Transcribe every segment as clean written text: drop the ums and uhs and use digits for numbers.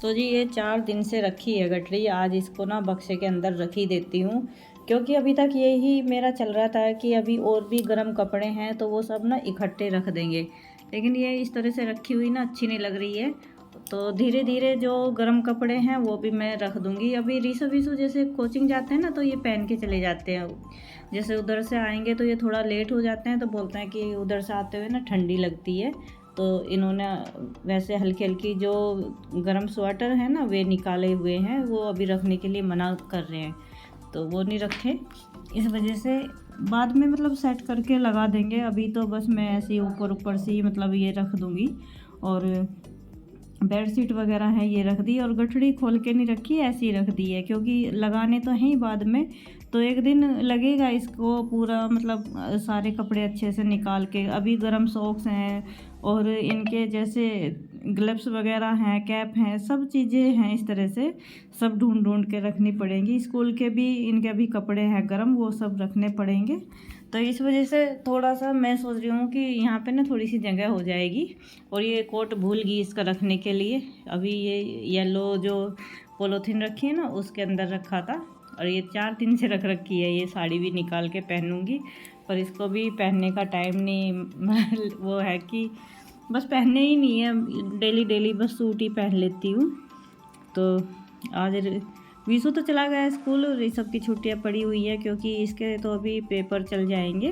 तो जी ये 4 दिन से रखी है गठरी। आज इसको ना बक्से के अंदर रख ही देती हूँ, क्योंकि अभी तक यही मेरा चल रहा था कि अभी और भी गर्म कपड़े हैं तो वो सब ना इकट्ठे रख देंगे। लेकिन ये इस तरह से रखी हुई ना अच्छी नहीं लग रही है। तो धीरे धीरे जो गर्म कपड़े हैं वो भी मैं रख दूँगी। अभी रीसू वीसू जैसे कोचिंग जाते हैं ना तो ये पहन के चले जाते हैं। जैसे उधर से आएंगे तो ये थोड़ा लेट हो जाते हैं तो बोलते हैं कि उधर से आते हुए ना ठंडी लगती है। तो इन्होंने वैसे हल्की हल्की जो गर्म स्वेटर है ना वे निकाले हुए हैं, वो अभी रखने के लिए मना कर रहे हैं तो वो नहीं रखे। इस वजह से बाद में मतलब सेट करके लगा देंगे। अभी तो बस मैं ऐसे ही ऊपर ऊपर से ही मतलब ये रख दूँगी। और बेडशीट वगैरह है ये रख दी, और गठड़ी खोल के नहीं रखी, ऐसी ही रख दी है क्योंकि लगाने तो हैं ही बाद में। तो एक दिन लगेगा इसको पूरा मतलब सारे कपड़े अच्छे से निकाल के। अभी गर्म सॉक्स हैं और इनके जैसे ग्लव्स वगैरह हैं, कैप हैं, सब चीज़ें हैं इस तरह से, सब ढूंढ ढूंढ के रखनी पड़ेंगी। स्कूल के भी इनके भी कपड़े हैं गर्म, वो सब रखने पड़ेंगे। तो इस वजह से थोड़ा सा मैं सोच रही हूँ कि यहाँ पे ना थोड़ी सी जगह हो जाएगी। और ये कोट भूल गई इसका रखने के लिए। अभी ये येलो जो पोलोथीन रखी है ना उसके अंदर रखा था, और ये 4 दिन से रख रखी है। ये साड़ी भी निकाल के पहनूंगी, पर इसको भी पहनने का टाइम नहीं वो है कि बस पहनने ही नहीं है, डेली डेली बस सूट ही पहन लेती हूँ। तो आज वीसू तो चला गया स्कूल और ये सब की छुट्टियाँ पड़ी हुई है, क्योंकि इसके तो अभी पेपर चल जाएंगे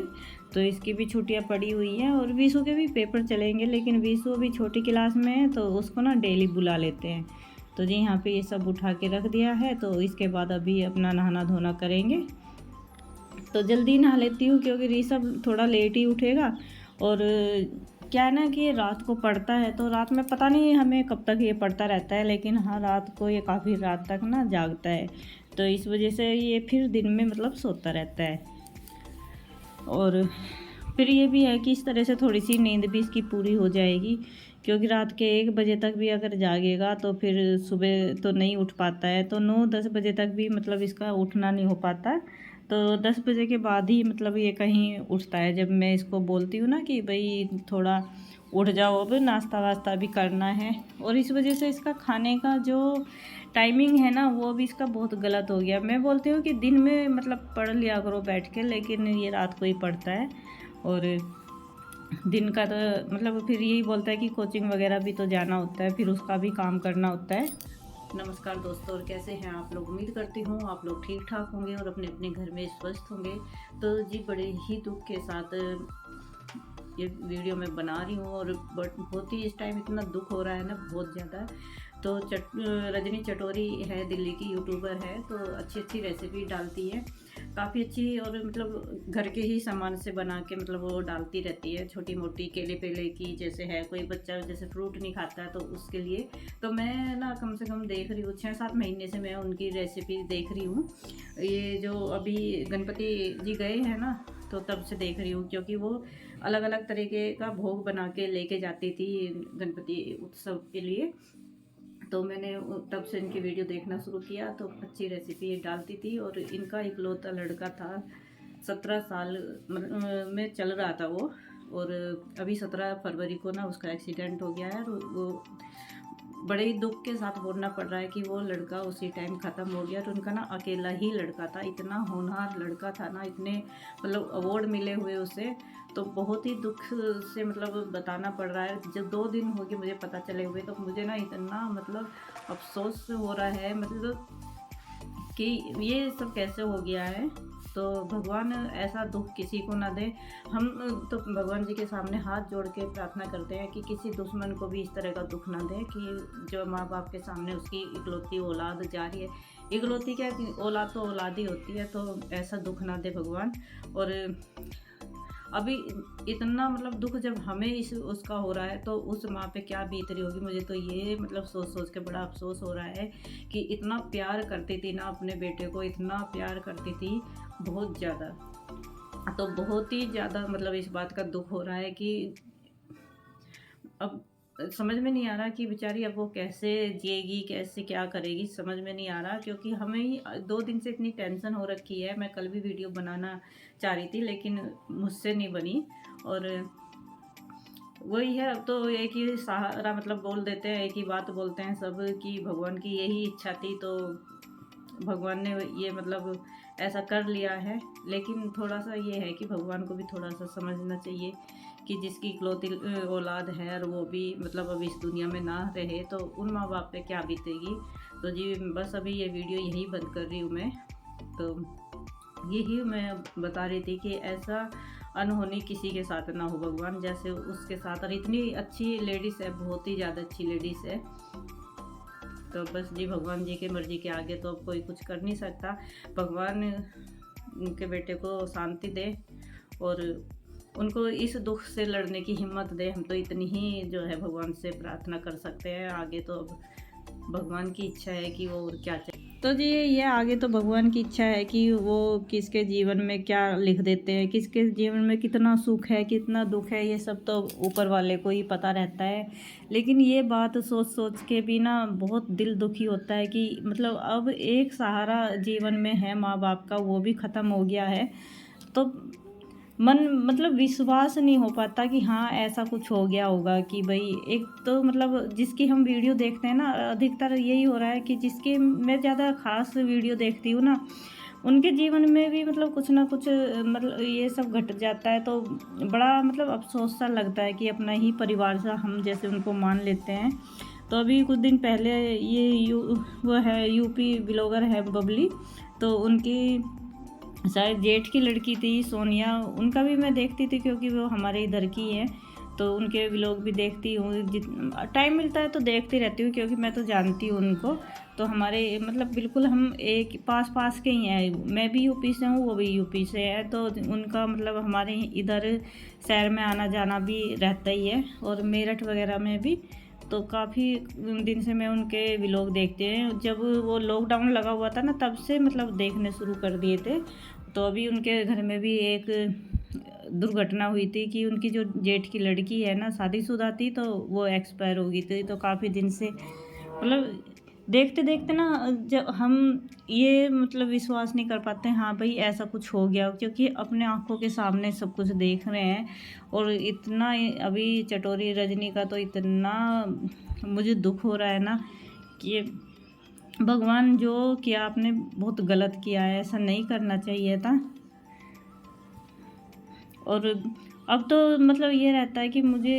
तो इसकी भी छुट्टियाँ पड़ी हुई हैं, और वीसू के भी पेपर चलेंगे। लेकिन वीसू अभी छोटी क्लास में है तो उसको ना डेली बुला लेते हैं। तो जी यहाँ पे ये सब उठा के रख दिया है, तो इसके बाद अभी अपना नहाना धोना करेंगे। तो जल्दी नहा लेती हूँ क्योंकि ऋषभ थोड़ा लेट ही उठेगा। और क्या है ना कि ये रात को पढ़ता है, तो रात में पता नहीं हमें कब तक ये पढ़ता रहता है, लेकिन हाँ रात को ये काफ़ी रात तक ना जागता है। तो इस वजह से ये फिर दिन में मतलब सोता रहता है। और फिर ये भी है कि इस तरह से थोड़ी सी नींद भी इसकी पूरी हो जाएगी, क्योंकि रात के 1 बजे तक भी अगर जागेगा तो फिर सुबह तो नहीं उठ पाता है। तो 9-10 बजे तक भी मतलब इसका उठना नहीं हो पाता। तो 10 बजे के बाद ही मतलब ये कहीं उठता है, जब मैं इसको बोलती हूँ ना कि भाई थोड़ा उठ जाओ, अब नाश्ता वास्ता भी करना है। और इस वजह से इसका खाने का जो टाइमिंग है ना वो भी इसका बहुत गलत हो गया। मैं बोलती हूँ कि दिन में मतलब पढ़ लिया करो बैठ के, लेकिन ये रात को ही पढ़ता है। और दिन का तो मतलब फिर यही बोलता है कि कोचिंग वगैरह भी तो जाना होता है, फिर उसका भी काम करना होता है। नमस्कार दोस्तों, और कैसे हैं आप लोग? उम्मीद करती हूँ आप लोग ठीक ठाक होंगे और अपने अपने घर में स्वस्थ होंगे। तो जी बड़े ही दुख के साथ ये वीडियो मैं बना रही हूँ, और बहुत ही इस टाइम इतना दुख हो रहा है ना, बहुत ज़्यादा। तो रजनी चटोरी है, दिल्ली की यूट्यूबर है, तो अच्छी अच्छी रेसिपी डालती है, काफ़ी अच्छी। और मतलब घर के ही सामान से बना के मतलब वो डालती रहती है, छोटी मोटी केले पेले की। जैसे है कोई बच्चा जैसे फ्रूट नहीं खाता है तो उसके लिए। तो मैं ना कम से कम देख रही हूँ 6-7 महीने से मैं उनकी रेसिपी देख रही हूँ। ये जो अभी गणपति जी गए हैं ना, तो तब से देख रही हूँ, क्योंकि वो अलग अलग तरीके का भोग बना के लेके जाती थी गणपति उत्सव के लिए। तो मैंने तब से इनकी वीडियो देखना शुरू किया, तो अच्छी रेसिपी डालती थी। और इनका इकलौता लड़का था, 17 साल में चल रहा था वो। और अभी 17 फरवरी को ना उसका एक्सीडेंट हो गया है। और वो बड़े ही दुख के साथ बोलना पड़ रहा है कि वो लड़का उसी टाइम ख़त्म हो गया। तो उनका ना अकेला ही लड़का था, इतना होनहार लड़का था ना, इतने मतलब अवार्ड मिले हुए उसे। तो बहुत ही दुख से मतलब बताना पड़ रहा है। जब 2 दिन हो गए मुझे पता चले हुए, तो मुझे ना इतना मतलब अफसोस हो रहा है, मतलब कि ये सब कैसे हो गया है। तो भगवान ऐसा दुख किसी को ना दे। हम तो भगवान जी के सामने हाथ जोड़ के प्रार्थना करते हैं कि किसी दुश्मन को भी इस तरह का दुख ना दे, कि जो माँ बाप के सामने उसकी इकलौती औलाद जा रही है। इकलौती क्या, औलाद तो औलाद ही होती है, तो ऐसा दुख ना दे भगवान। और अभी इतना मतलब दुख जब हमें इस उसका हो रहा है, तो उस माँ पे क्या बीत रही होगी। मुझे तो ये मतलब सोच सोच के बड़ा अफसोस हो रहा है कि इतना प्यार करती थी ना अपने बेटे को, इतना प्यार करती थी, बहुत ज़्यादा। तो बहुत ही ज़्यादा मतलब इस बात का दुख हो रहा है कि अब समझ में नहीं आ रहा कि बेचारी अब वो कैसे जिएगी, कैसे क्या करेगी, समझ में नहीं आ रहा। क्योंकि हमें ही 2 दिन से इतनी टेंशन हो रखी है। मैं कल भी वीडियो बनाना चाह रही थी, लेकिन मुझसे नहीं बनी। और वही है। अब तो एक ही सहारा मतलब बोल देते हैं, एक ही बात बोलते हैं सब कि भगवान की यही इच्छा थी तो भगवान ने ये मतलब ऐसा कर लिया है। लेकिन थोड़ा सा ये है कि भगवान को भी थोड़ा सा समझना चाहिए कि जिसकी इकलौती औलाद है और वो भी मतलब अब इस दुनिया में ना रहे तो उन माँ बाप पे क्या बीतेगी। तो जी बस अभी ये वीडियो यही बंद कर रही हूँ मैं। तो यही मैं बता रही थी कि ऐसा अनहोनी किसी के साथ ना हो भगवान, जैसे उसके साथ। और इतनी अच्छी लेडीज़ है, बहुत ही ज़्यादा अच्छी लेडीज़ है। तो बस जी भगवान जी की मर्ज़ी के आगे तो अब कोई कुछ कर नहीं सकता। भगवान उनके बेटे को शांति दे और उनको इस दुख से लड़ने की हिम्मत दे। हम तो इतनी ही जो है भगवान से प्रार्थना कर सकते हैं। आगे तो अब भगवान की इच्छा है कि वो और क्या चाहे। तो जी ये आगे तो भगवान की इच्छा है कि वो किसके जीवन में क्या लिख देते हैं, किसके जीवन में कितना सुख है कितना दुख है, ये सब तो ऊपर वाले को ही पता रहता है। लेकिन ये बात सोच सोच के भी ना बहुत दिल दुखी होता है कि मतलब अब एक सहारा जीवन में है माँ बाप का, वो भी ख़त्म हो गया है। तो मन मतलब विश्वास नहीं हो पाता कि हाँ ऐसा कुछ हो गया होगा कि भाई एक तो मतलब जिसकी हम वीडियो देखते हैं ना, अधिकतर यही हो रहा है कि जिसके मैं ज़्यादा खास वीडियो देखती हूँ ना, उनके जीवन में भी मतलब कुछ ना कुछ मतलब ये सब घट जाता है। तो बड़ा मतलब अफसोस सा लगता है कि अपना ही परिवार सा हम जैसे उनको मान लेते हैं। तो अभी कुछ दिन पहले ये वो है यूपी ब्लॉगर है बबली, तो उनकी शायद जेठ की लड़की थी सोनिया, उनका भी मैं देखती थी क्योंकि वो हमारे इधर की है। तो उनके व्लॉग भी देखती हूँ, जित टाइम मिलता है तो देखती रहती हूँ क्योंकि मैं तो जानती हूँ उनको। तो हमारे मतलब बिल्कुल हम एक पास पास के ही हैं, मैं भी यूपी से हूँ वो भी यूपी से है। तो उनका मतलब हमारे इधर शहर में आना जाना भी रहता ही है और मेरठ वगैरह में भी। तो काफ़ी दिन से मैं उनके व्लॉग देखते हैं, जब वो लॉकडाउन लगा हुआ था ना तब से मतलब देखने शुरू कर दिए थे। तो अभी उनके घर में भी एक दुर्घटना हुई थी कि उनकी जो जेठ की लड़की है ना शादीशुदा थी, तो वो एक्सपायर हो गई थी। तो काफ़ी दिन से मतलब देखते देखते ना जब हम ये मतलब विश्वास नहीं कर पाते हाँ भाई ऐसा कुछ हो गया, क्योंकि अपने आंखों के सामने सब कुछ देख रहे हैं। और इतना अभी चटोरी रजनी का तो इतना मुझे दुख हो रहा है ना कि भगवान जो किया आपने बहुत गलत किया है, ऐसा नहीं करना चाहिए था। और अब तो मतलब ये रहता है कि मुझे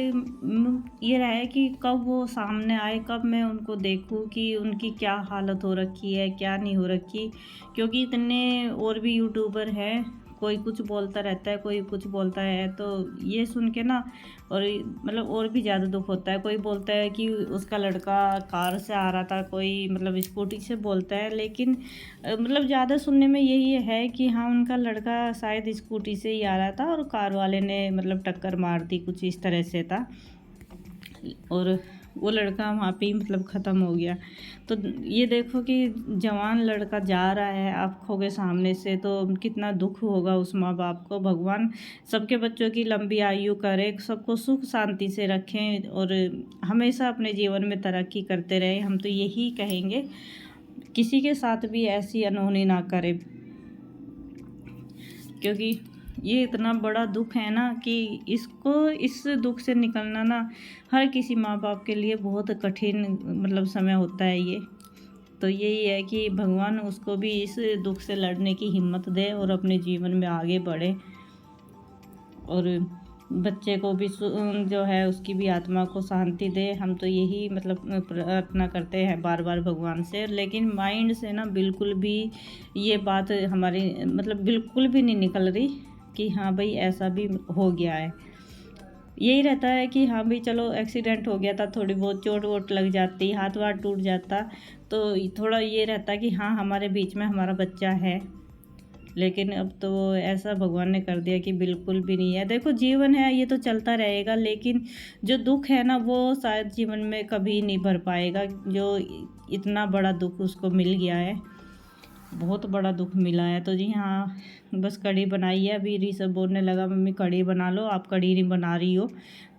ये रहा है कि कब वो सामने आए, कब मैं उनको देखूं कि उनकी क्या हालत हो रखी है क्या नहीं हो रखी। क्योंकि इतने और भी यूट्यूबर हैं, कोई कुछ बोलता रहता है कोई कुछ बोलता है, तो ये सुन के ना और मतलब और भी ज़्यादा दुख होता है। कोई बोलता है कि उसका लड़का कार से आ रहा था, कोई मतलब स्कूटी से बोलता है। लेकिन मतलब ज़्यादा सुनने में यही है कि हाँ उनका लड़का शायद स्कूटी से ही आ रहा था और कार वाले ने मतलब टक्कर मार दी, कुछ इस तरह से था। और वो लड़का वहाँ पे ही मतलब ख़त्म हो गया। तो ये देखो कि जवान लड़का जा रहा है आँखों के सामने से, तो कितना दुख होगा उस माँ बाप को। भगवान सबके बच्चों की लंबी आयु करे, सबको सुख शांति से रखें और हमेशा अपने जीवन में तरक्की करते रहें। हम तो यही कहेंगे किसी के साथ भी ऐसी अनहोनी ना करे, क्योंकि ये इतना बड़ा दुख है ना कि इसको इस दुख से निकलना ना हर किसी माँ बाप के लिए बहुत कठिन मतलब समय होता है ये। तो यही है कि भगवान उसको भी इस दुख से लड़ने की हिम्मत दे और अपने जीवन में आगे बढ़े। और बच्चे को भी जो है उसकी भी आत्मा को शांति दे। हम तो यही मतलब प्रार्थना करते हैं बार बार भगवान से। लेकिन माइंड से ना बिल्कुल भी ये बात हमारी मतलब बिल्कुल भी नहीं निकल रही कि हाँ भाई ऐसा भी हो गया है। यही रहता है कि हाँ भाई चलो एक्सीडेंट हो गया था, थोड़ी बहुत चोट वोट लग जाती, हाथ वाथ टूट जाता, तो थोड़ा ये रहता कि हाँ हमारे बीच में हमारा बच्चा है। लेकिन अब तो ऐसा भगवान ने कर दिया कि बिल्कुल भी नहीं है। देखो जीवन है ये तो चलता रहेगा, लेकिन जो दुख है ना वो शायद जीवन में कभी नहीं भर पाएगा। जो इतना बड़ा दुख उसको मिल गया है, बहुत बड़ा दुख मिला है। तो जी हाँ बस कढ़ी बनाई है। अभी ऋषभ बोलने लगा मम्मी कढ़ी बना लो, आप कढ़ी नहीं बना रही हो।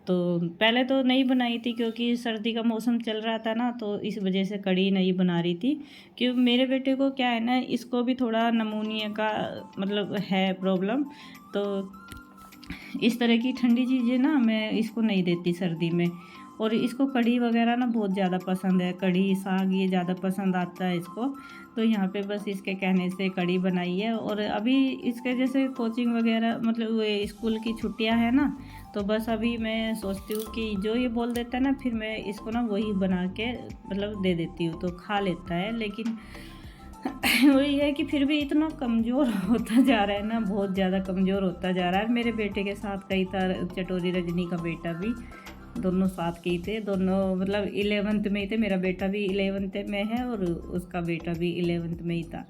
तो पहले तो नहीं बनाई थी क्योंकि सर्दी का मौसम चल रहा था ना, तो इस वजह से कढ़ी नहीं बना रही थी। क्योंकि मेरे बेटे को क्या है ना, इसको भी थोड़ा नमूनिया का मतलब है प्रॉब्लम। तो इस तरह की ठंडी चीज़ें ना मैं इसको नहीं देती सर्दी में। और इसको कढ़ी वगैरह ना बहुत ज़्यादा पसंद है, कढ़ी साग ये ज़्यादा पसंद आता है इसको। तो यहाँ पे बस इसके कहने से कढ़ी बनाई है। और अभी इसके जैसे कोचिंग वगैरह मतलब वो स्कूल की छुट्टियाँ हैं ना, तो बस अभी मैं सोचती हूँ कि जो ये बोल देता है ना, फिर मैं इसको ना वही बना के मतलब दे देती हूँ, तो खा लेता है। लेकिन वही है कि फिर भी इतना कमज़ोर होता जा रहा है ना, बहुत ज़्यादा कमज़ोर होता जा रहा है। मेरे बेटे के साथ कई था, चटोरी रजनी का बेटा भी, दोनों साथ के ही थे। दोनों मतलब 11th में ही थे। मेरा बेटा भी 11th में है और उसका बेटा भी 11th में ही था।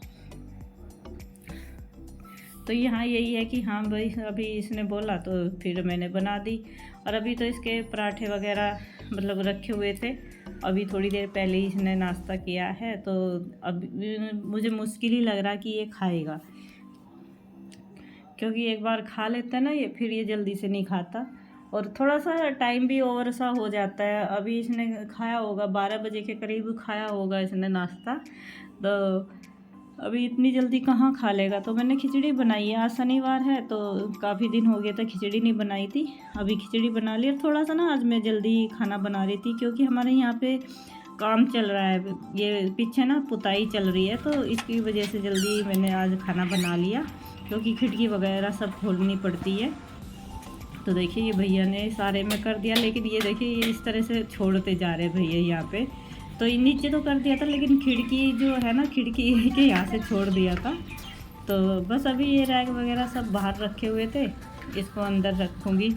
तो यहाँ यही है कि हाँ भाई, अभी इसने बोला तो फिर मैंने बना दी। और अभी तो इसके पराठे वगैरह मतलब रखे हुए थे, अभी थोड़ी देर पहले ही इसने नाश्ता किया है। तो अब मुझे मुश्किल ही लग रहा कि ये खाएगा, क्योंकि एक बार खा लेता है ना ये, फिर ये जल्दी से नहीं खाता। और थोड़ा सा टाइम भी ओवर सा हो जाता है। अभी इसने खाया होगा 12 बजे के करीब खाया होगा इसने नाश्ता, तो अभी इतनी जल्दी कहाँ खा लेगा। तो मैंने खिचड़ी बनाई है, आज शनिवार है तो काफ़ी दिन हो गए थे खिचड़ी नहीं बनाई थी। अभी खिचड़ी बना ली। और थोड़ा सा ना आज मैं जल्दी खाना बना रही थी, क्योंकि हमारे यहाँ पे काम चल रहा है, ये पीछे ना पुताई चल रही है, तो इसकी वजह से जल्दी मैंने आज खाना बना लिया, क्योंकि खिड़की वगैरह सब खोलनी पड़ती है। तो देखिए ये भैया ने सारे में कर दिया, लेकिन ये देखिए ये इस तरह से छोड़ते जा रहे भैया यहाँ पे। तो ये नीचे तो कर दिया था, लेकिन खिड़की जो है ना, खिड़की के यहाँ से छोड़ दिया था। तो बस अभी ये रैक वगैरह सब बाहर रखे हुए थे, इसको अंदर रखूँगी।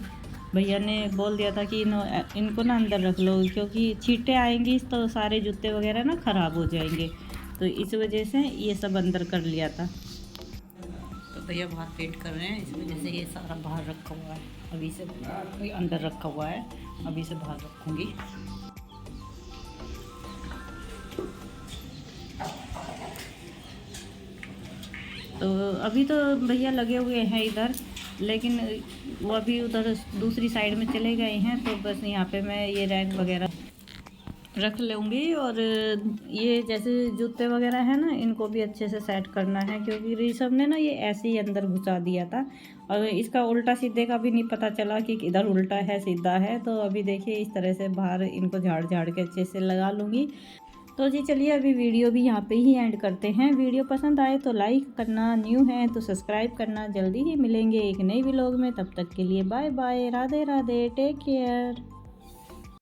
भैया ने बोल दिया था कि इनको ना अंदर रख लो, क्योंकि छींटे आएंगी तो सारे जूते वगैरह ना ख़राब हो जाएंगे। तो इस वजह से ये सब अंदर कर लिया था। तो भैया बाहर पेंट कर रहे हैं, इस वजह से ये सारा बाहर रखा हुआ है। अभी से अंदर रखा हुआ है, अभी से बाहर रखूँगी। तो अभी तो भैया लगे हुए हैं इधर, लेकिन वो अभी उधर दूसरी साइड में चले गए हैं। तो बस यहाँ पे मैं ये रैक वगैरह रख लूँगी। और ये जैसे जूते वगैरह है ना, इनको भी अच्छे से सेट करना है, क्योंकि ऋषभ ने ना ये ऐसे ही अंदर घुसा दिया था। और इसका उल्टा सीधे का भी नहीं पता चला कि इधर उल्टा है सीधा है। तो अभी देखिए इस तरह से बाहर इनको झाड़ झाड़ के अच्छे से लगा लूँगी। तो जी चलिए अभी वीडियो भी यहाँ पे ही एंड करते हैं। वीडियो पसंद आए तो लाइक करना, न्यू है तो सब्सक्राइब करना। जल्दी ही मिलेंगे एक नई व्लॉग में, तब तक के लिए bye bye, Radhe Radhe, take care.